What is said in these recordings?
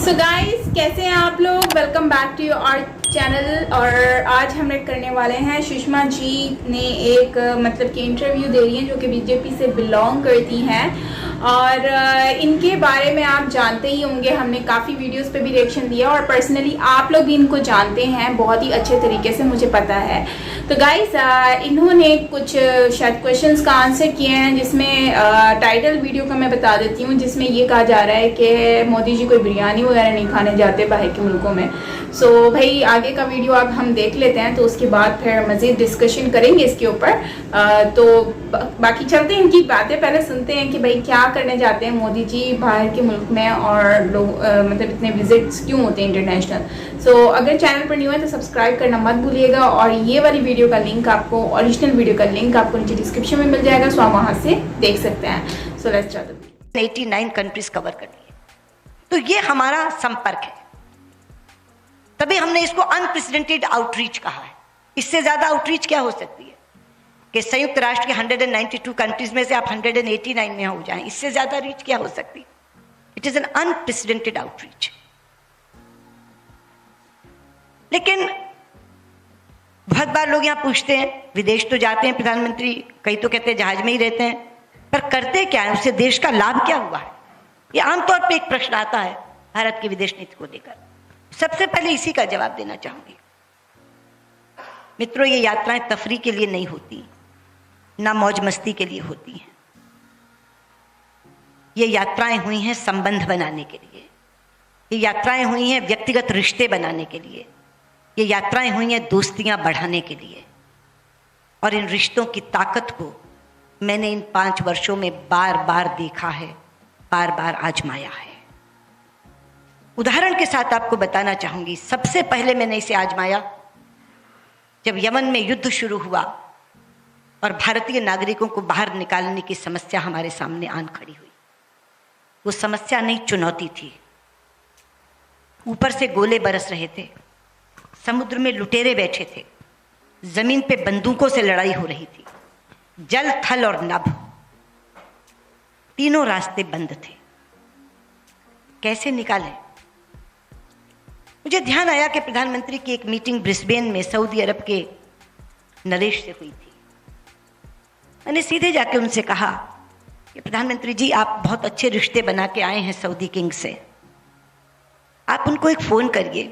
So guys, कैसे हैं आप लोग? Welcome back to our channel. और आज हम रेड करने वाले हैं, सुषमा जी ने एक मतलब कि इंटरव्यू दे रही हैं जो कि बीजेपी से बिलोंग करती हैं। और इनके बारे में आप जानते ही होंगे, हमने काफ़ी वीडियोस पे भी रिएक्शन दिया और पर्सनली आप लोग भी इनको जानते हैं बहुत ही अच्छे तरीके से, मुझे पता है। तो गाइस, इन्होंने कुछ शायद क्वेश्चंस का आंसर किए हैं, जिसमें टाइटल वीडियो का मैं बता देती हूँ, जिसमें ये कहा जा रहा है कि मोदी जी कोई बिरयानी वगैरह नहीं खाने जाते बाहर के मुल्कों में। सो भाई, आगे का वीडियो अब हम देख लेते हैं, तो उसके बाद फिर मज़ीद डिस्कशन करेंगे इसके ऊपर। तो बाकी चलते हैं, इनकी बातें पहले सुनते हैं कि भाई क्या करने जाते हैं मोदी जी बाहर के मुल्क में, और लोग मतलब इतने विजिट्स क्यों होते हैं इंटरनेशनल। सो अगर चैनल पर न्यू है तो सब्सक्राइब करना मत भूलिएगा, और ये वाली वीडियो का लिंक आपको, ओरिजिनल वीडियो का लिंक आपको नीचे डिस्क्रिप्शन में मिल जाएगा, सो आप वहाँ से देख सकते हैं। So let's start. 89 countries cover करनी है, तो ये हमारा संपर्क है, तभी हमने इसको अनप्रेसिडेंटेड आउटरीच कहा है। इससे ज्यादा आउटरीच क्या हो सकती है कि संयुक्त राष्ट्र के 192 कंट्रीज में से आप 189 में हो जाएं, इससे ज्यादा रीच क्या हो सकती है? It is an unprecedented outreach. लेकिन बहुत बार लोग यहां पूछते हैं, विदेश तो जाते हैं प्रधानमंत्री, कई तो कहते हैं जहाज में ही रहते हैं, पर करते क्या है, उससे देश का लाभ क्या हुआ है? ये आमतौर पे एक प्रश्न आता है भारत की विदेश नीति को लेकर। सबसे पहले इसी का जवाब देना चाहूंगी। मित्रों, ये यात्राएं तफरी के लिए नहीं होती, ना मौज मस्ती के लिए होती हैं। ये यात्राएं हुई हैं संबंध बनाने के लिए, ये यात्राएं हुई हैं व्यक्तिगत रिश्ते बनाने के लिए, ये यात्राएं हुई हैं दोस्तियां बढ़ाने के लिए। और इन रिश्तों की ताकत को मैंने इन 5 वर्षों में बार बार देखा है, बार बार आजमाया है। उदाहरण के साथ आपको बताना चाहूंगी। सबसे पहले मैंने इसे आजमाया जब यमन में युद्ध शुरू हुआ और भारतीय नागरिकों को बाहर निकालने की समस्या हमारे सामने आन खड़ी हुई। वो समस्या नहीं, चुनौती थी। ऊपर से गोले बरस रहे थे, समुद्र में लुटेरे बैठे थे, जमीन पे बंदूकों से लड़ाई हो रही थी, जल, थल और नभ, तीनों रास्ते बंद थे। कैसे निकालें? मुझे ध्यान आया कि प्रधानमंत्री की एक मीटिंग ब्रिस्बेन में सऊदी अरब के नरेश से हुई थी। मैंने सीधे जाके उनसे कहा कि प्रधानमंत्री जी, आप बहुत अच्छे रिश्ते बना के आए हैं सऊदी किंग से, आप उनको एक फोन करिए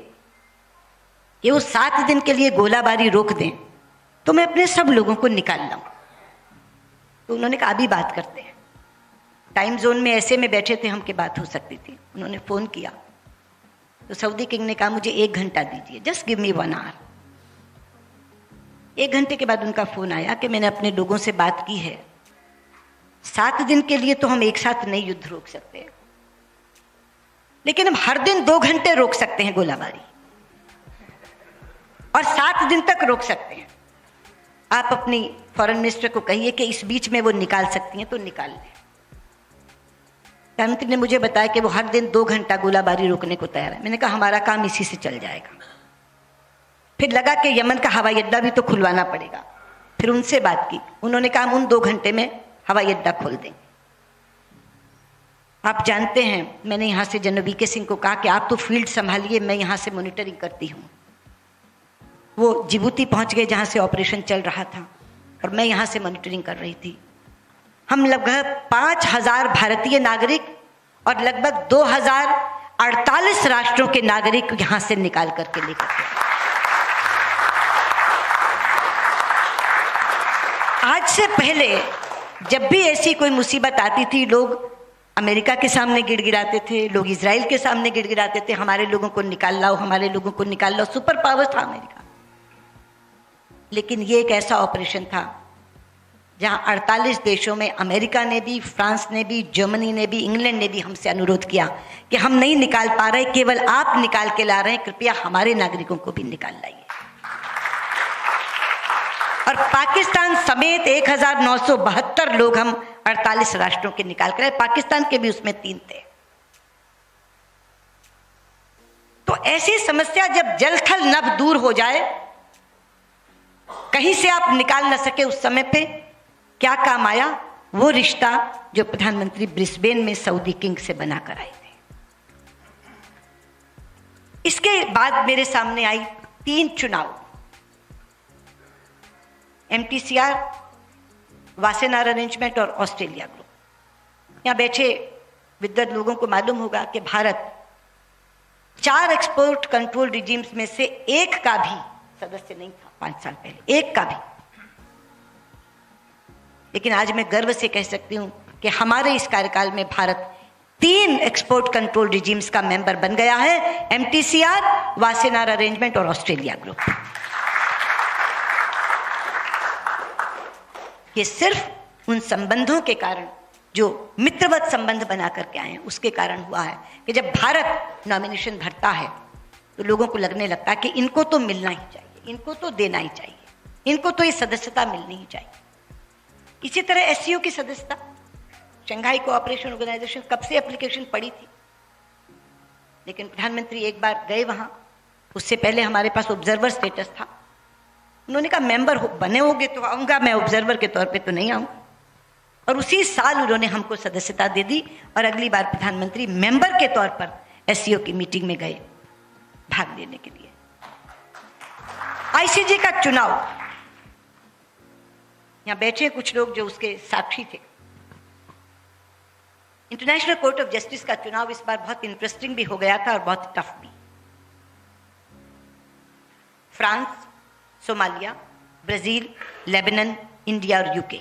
कि वो 7 दिन के लिए गोलाबारी रोक दें तो मैं अपने सब लोगों को निकाल लाऊं। तो उन्होंने कहा अभी बात करते हैं। टाइम जोन में ऐसे में बैठे थे हम कि बात हो सकती थी। उन्होंने फोन किया तो सऊदी किंग ने कहा मुझे 1 घंटा दीजिए, जस्ट गिव मी 1 आवर। 1 घंटे के बाद उनका फोन आया कि मैंने अपने लोगों से बात की है, 7 दिन के लिए तो हम एक साथ नहीं युद्ध रोक सकते, लेकिन हम हर दिन 2 घंटे रोक सकते हैं गोलाबारी, और 7 दिन तक रोक सकते हैं। आप अपनी फॉरेन मिनिस्टर को कहिए कि इस बीच में वो निकाल सकती हैं तो निकाल लें। प्रधानमंत्री ने मुझे बताया कि वो हर दिन 2 घंटा गोलाबारी रोकने को तैयार है। मैंने कहा हमारा काम इसी से चल जाएगा। फिर लगा कि यमन का हवाई अड्डा भी तो खुलवाना पड़ेगा। फिर उनसे बात की, उन्होंने कहा हम उन 2 घंटे में हवाई अड्डा खोल देंगे। आप जानते हैं, मैंने यहाँ से जनरल वीके सिंह को कहा कि आप तो फील्ड संभालिए, मैं यहाँ से मॉनिटरिंग करती हूँ। वो जिबूती पहुँच गए जहाँ से ऑपरेशन चल रहा था, और मैं यहाँ से मॉनिटरिंग कर रही थी। हम लगभग 5000 भारतीय नागरिक और लगभग 2048 राष्ट्रों के नागरिक यहां से निकाल करके लेकर गए। आज से पहले जब भी ऐसी कोई मुसीबत आती थी, लोग अमेरिका के सामने गिड़गिड़ाते थे, लोग इजराइल के सामने गिड़गिड़ाते थे, हमारे लोगों को निकाल लाओ, हमारे लोगों को निकाल लाओ। सुपर पावर था अमेरिका। लेकिन ये एक ऐसा ऑपरेशन था जहां 48 देशों में अमेरिका ने भी, फ्रांस ने भी, जर्मनी ने भी, इंग्लैंड ने भी हमसे अनुरोध किया कि हम नहीं निकाल पा रहे, केवल आप निकाल के ला रहे हैं, कृपया हमारे नागरिकों को भी निकाल लाइए। और पाकिस्तान समेत 1972 लोग हम 48 राष्ट्रों के निकाल कर, पाकिस्तान के भी उसमें 3 थे। तो ऐसी समस्या जब जल थल नभ दूर हो जाए, कहीं से आप निकाल न सके, उस समय पे क्या काम आया? वो रिश्ता जो प्रधानमंत्री ब्रिस्बेन में सऊदी किंग से बनाकर आए थे। इसके बाद मेरे सामने आई 3 चुनाव, MTCR, वासेनार अरेंजमेंट और ऑस्ट्रेलिया ग्रुप। यहाँ बैठे विद्वत लोगों को मालूम होगा कि भारत 4 एक्सपोर्ट कंट्रोल रिजीम्स में से एक का भी सदस्य नहीं था 5 साल पहले, एक का भी। लेकिन आज मैं गर्व से कह सकती हूं कि हमारे इस कार्यकाल में भारत 3 एक्सपोर्ट कंट्रोल रिजीम्स का मेंबर बन गया है, MTCR, वासेनार अरेंजमेंट और ऑस्ट्रेलिया ग्रुप। ये सिर्फ उन संबंधों के कारण, जो मित्रवत संबंध बना करके आए हैं, उसके कारण हुआ है कि जब भारत नॉमिनेशन भरता है तो लोगों को लगने लगता है कि इनको तो मिलना ही चाहिए, इनको तो देना ही चाहिए, इनको तो ये सदस्यता मिलनी ही चाहिए। इसी तरह SCO की सदस्यता, शंघाई कोऑपरेशन ऑर्गेनाइजेशन, कब से एप्लीकेशन पड़ी थी, लेकिन प्रधानमंत्री एक बार गए वहां, उससे पहले हमारे पास ऑब्जर्वर स्टेटस था। उन्होंने कहा मेंबर बने होगे तो आऊंगा, मैं ऑब्जर्वर के तौर पे तो नहीं आऊंगा। और उसी साल उन्होंने हमको सदस्यता दे दी और अगली बार प्रधानमंत्री मेंबर के तौर पर SCO की मीटिंग में गए भाग लेने के लिए। ICJ का चुनाव, यहां बैठे कुछ लोग जो उसके साक्षी थे। इंटरनेशनल कोर्ट ऑफ जस्टिस का चुनाव इस बार बहुत इंटरेस्टिंग भी हो गया था और बहुत टफ भी। France, Somalia, Brazil, Lebanon, India और UK,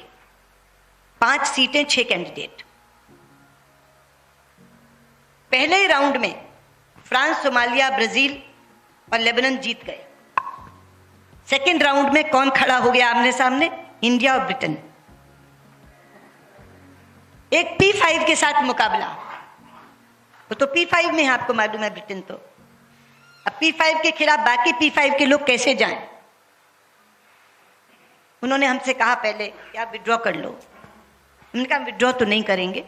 5 सीटें, 6 कैंडिडेट। पहले ही राउंड में फ्रांस, सोमालिया, ब्राजील और लेबनान जीत गए। सेकेंड राउंड में कौन खड़ा हो गया आमने सामने? इंडिया और ब्रिटेन। एक P5 के साथ मुकाबला, वो तो P5 में है, आपको मालूम है ब्रिटेन तो। अब P5 के खिलाफ बाकी P5 के लोग कैसे जाएं? उन्होंने हमसे कहा पहले कि आप विड्रॉ कर लो। हमने कहा विड्रॉ तो नहीं करेंगे,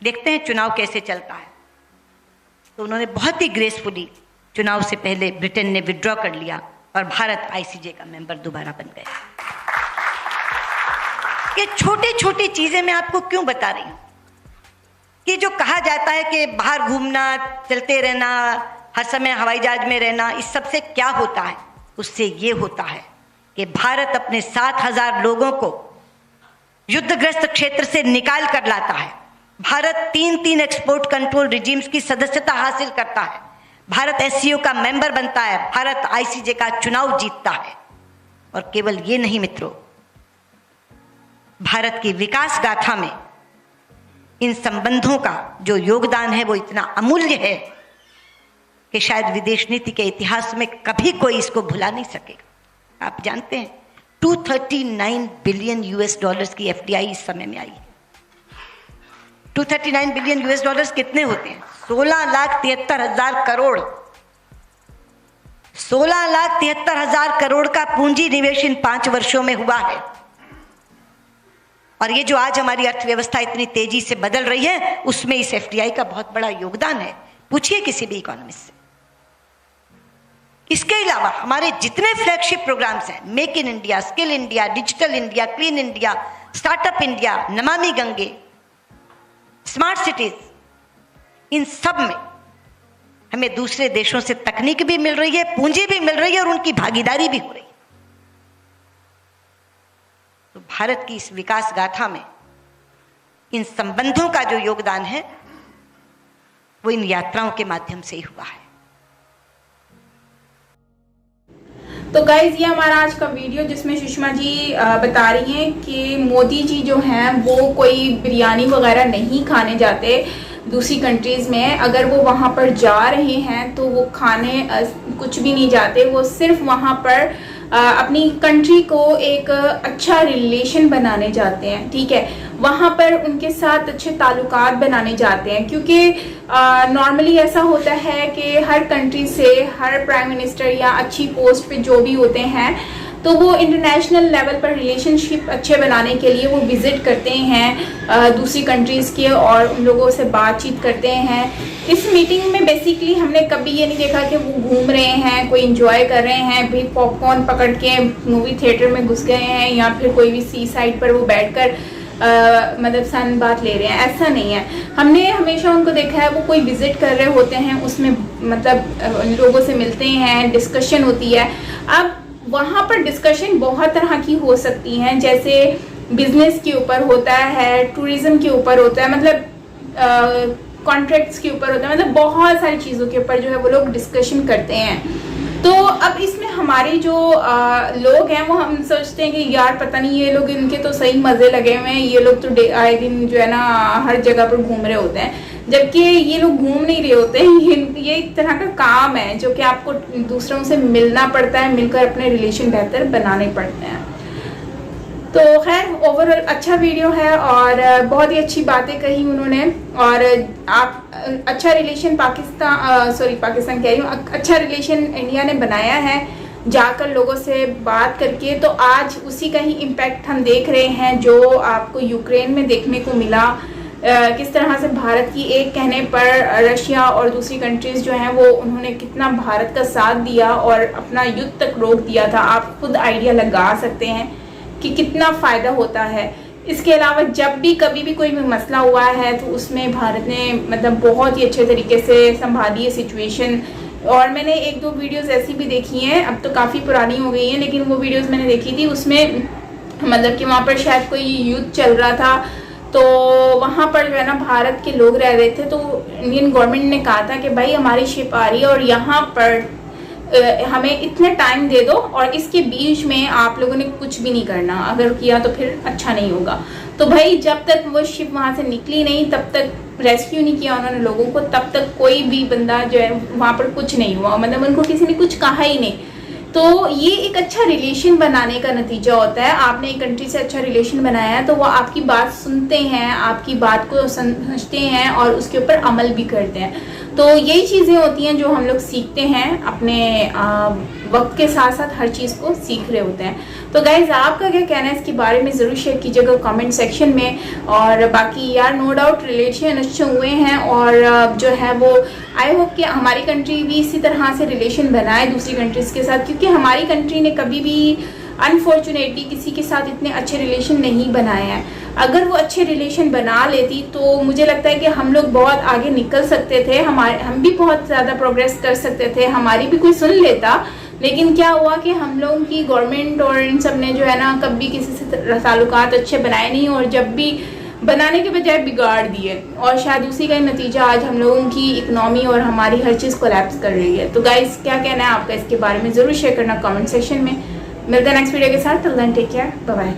देखते हैं चुनाव कैसे चलता है। तो उन्होंने बहुत ही ग्रेसफुली चुनाव से पहले ब्रिटेन ने विड्रॉ कर लिया और भारत ICJ का मेंबर दोबारा बन गया। ये छोटी छोटी चीजें मैं आपको क्यों बता रही हूं कि जो कहा जाता है कि बाहर घूमना, चलते रहना, हर समय हवाई जहाज में रहना, इस सब से क्या होता है? उससे ये होता है कि भारत अपने 7,000 लोगों को युद्धग्रस्त क्षेत्र से निकाल कर लाता है। भारत 3 एक्सपोर्ट कंट्रोल रिजीम्स की सदस्यता हासिल करता है। भारत SCO का मेंबर बनता है। भारत ICJ का चुनाव जीतता है। और केवल ये नहीं मित्रों, भारत की विकास गाथा में इन संबंधों का जो योगदान है वो इतना अमूल्य है कि शायद विदेश नीति के इतिहास में कभी कोई इसको भुला नहीं सकेगा। आप जानते हैं 239 बिलियन US$ की FDI इस समय में आई है। 239 बिलियन US$ कितने होते हैं? 16,73,000 करोड़। 16,73,000 करोड़ का पूंजी निवेश इन 5 वर्षों में हुआ है। और ये जो आज हमारी अर्थव्यवस्था इतनी तेजी से बदल रही है, उसमें इस FDI का बहुत बड़ा योगदान है। पूछिए किसी भी इकोनॉमिस्ट से। इसके अलावा हमारे जितने फ्लैगशिप प्रोग्राम्स हैं, make in India, skill India, digital India, clean India, startup India, Namami Gange, smart cities, इन सब में हमें दूसरे देशों से तकनीक भी मिल रही है, पूंजी भी मिल रही है और उनकी भागीदारी भी हो रही है। तो भारत की इस विकास गाथा में इन संबंधों का जो योगदान है वो इन यात्राओं के माध्यम से ही हुआ है। तो गाइज ये हमारा आज का वीडियो, जिसमें सुषमा जी बता रही हैं कि मोदी जी जो हैं वो कोई बिरयानी वगैरह नहीं खाने जाते दूसरी कंट्रीज में। अगर वो वहाँ पर जा रहे हैं तो वो खाने कुछ भी नहीं जाते, वो सिर्फ वहाँ पर अपनी कंट्री को एक अच्छा रिलेशन बनाने जाते हैं। ठीक है, वहाँ पर उनके साथ अच्छे ताल्लुकात बनाने जाते हैं, क्योंकि नॉर्मली ऐसा होता है कि हर कंट्री से हर प्राइम मिनिस्टर या अच्छी पोस्ट पे जो भी होते हैं तो वो इंटरनेशनल लेवल पर रिलेशनशिप अच्छे बनाने के लिए वो विज़िट करते हैं दूसरी कंट्रीज़ के और उन लोगों से बातचीत करते हैं। इस मीटिंग में बेसिकली हमने कभी ये नहीं देखा कि वो घूम रहे हैं, कोई एंजॉय कर रहे हैं, भी पॉपकॉर्न पकड़ के मूवी थिएटर में घुस गए हैं या फिर कोई भी सी साइड पर वो बैठकर मतलब सन बात ले रहे हैं, ऐसा नहीं है। हमने हमेशा उनको देखा है वो कोई विजिट कर रहे होते हैं, उसमें मतलब लोगों से मिलते हैं, डिस्कशन होती है। अब वहाँ पर डिस्कशन बहुत तरह की हो सकती हैं, जैसे बिजनेस के ऊपर होता है, टूरिज्म के ऊपर होता है, मतलब कॉन्ट्रैक्ट्स के ऊपर होता है, मतलब बहुत सारी चीज़ों के ऊपर जो है वो लोग डिस्कशन करते हैं। तो अब इसमें हमारे जो लोग हैं वो हम सोचते हैं कि यार पता नहीं ये लोग, इनके तो सही मज़े लगे हुए हैं, ये लोग तो आए दिन जो है ना हर जगह पर घूम रहे होते हैं, जबकि ये लोग घूम नहीं रहे होते हैं। ये एक तरह का काम है जो कि आपको दूसरों से मिलना पड़ता है, मिलकर अपने रिलेशन बेहतर बनाने पड़ते हैं। तो खैर ओवरऑल अच्छा वीडियो है और बहुत ही अच्छी बातें कही उन्होंने। और आप अच्छा रिलेशन पाकिस्तान कह रही हूँ, अच्छा रिलेशन इंडिया ने बनाया है जाकर लोगों से बात करके। तो आज उसी का ही इम्पैक्ट हम देख रहे हैं जो आपको यूक्रेन में देखने को मिला। किस तरह से भारत की एक कहने पर रशिया और दूसरी कंट्रीज़ जो हैं वो उन्होंने कितना भारत का साथ दिया और अपना युद्ध तक रोक दिया था। आप खुद आइडिया लगा सकते हैं कि कितना फ़ायदा होता है। इसके अलावा जब भी कभी भी कोई भी मसला हुआ है तो उसमें भारत ने मतलब बहुत ही अच्छे तरीके से संभाली है सिचुएशन। और मैंने एक दो वीडियोस ऐसी भी देखी हैं, अब तो काफ़ी पुरानी हो गई हैं, लेकिन वो वीडियोस मैंने देखी थी, उसमें मतलब कि वहाँ पर शायद कोई युद्ध चल रहा था, तो वहाँ पर जो है ना भारत के लोग रह रहे थे, तो इंडियन गवर्नमेंट ने कहा था कि भाई हमारी शिप आ रही है और यहाँ पर हमें इतना टाइम दे दो और इसके बीच में आप लोगों ने कुछ भी नहीं करना, अगर किया तो फिर अच्छा नहीं होगा। तो भाई जब तक वो शिप वहाँ से निकली नहीं तब तक रेस्क्यू नहीं किया उन्होंने लोगों को, तब तक कोई भी बंदा जो है वहाँ पर कुछ नहीं हुआ, मतलब उनको किसी ने कुछ कहा ही नहीं। तो ये एक अच्छा रिलेशन बनाने का नतीजा होता है। आपने एक कंट्री से अच्छा रिलेशन बनाया है तो वो आपकी बात सुनते हैं, आपकी बात को समझते हैं और उसके ऊपर अमल भी करते हैं। तो यही चीज़ें होती हैं जो हम लोग सीखते हैं, अपने वक्त के साथ साथ हर चीज़ को सीख रहे होते हैं। तो गाइज़ आपका क्या कहना है इसके बारे में ज़रूर शेयर कीजिएगा कमेंट सेक्शन में। और बाकी यार नो डाउट रिलेशन अच्छे हुए हैं और जो है वो आई होप कि हमारी कंट्री भी इसी तरह से रिलेशन बनाए दूसरी कंट्रीज़ के साथ, क्योंकि हमारी कंट्री ने कभी भी अनफॉर्चुनेटली किसी के साथ इतने अच्छे रिलेशन नहीं बनाए हैं। अगर वो अच्छे रिलेशन बना लेती तो मुझे लगता है कि हम लोग बहुत आगे निकल सकते थे, हम भी बहुत ज़्यादा प्रोग्रेस कर सकते थे, हमारी भी कोई सुन लेता। लेकिन क्या हुआ कि हम लोगों की गवर्नमेंट और इन सब ने जो है ना कभी किसी से ताल्लुकात अच्छे बनाए नहीं, और जब भी बनाने के बजाय बिगाड़ दिए, और शायद उसी का ही नतीजा आज हम लोगों की इकनॉमी और हमारी हर चीज़ कोलैप्स कर रही है। तो गाइस क्या कहना है आपका इसके बारे में ज़रूर शेयर करना कमेंट सेक्शन में। मिलते हैं नेक्स्ट वीडियो के साथ, till then take care, bye bye.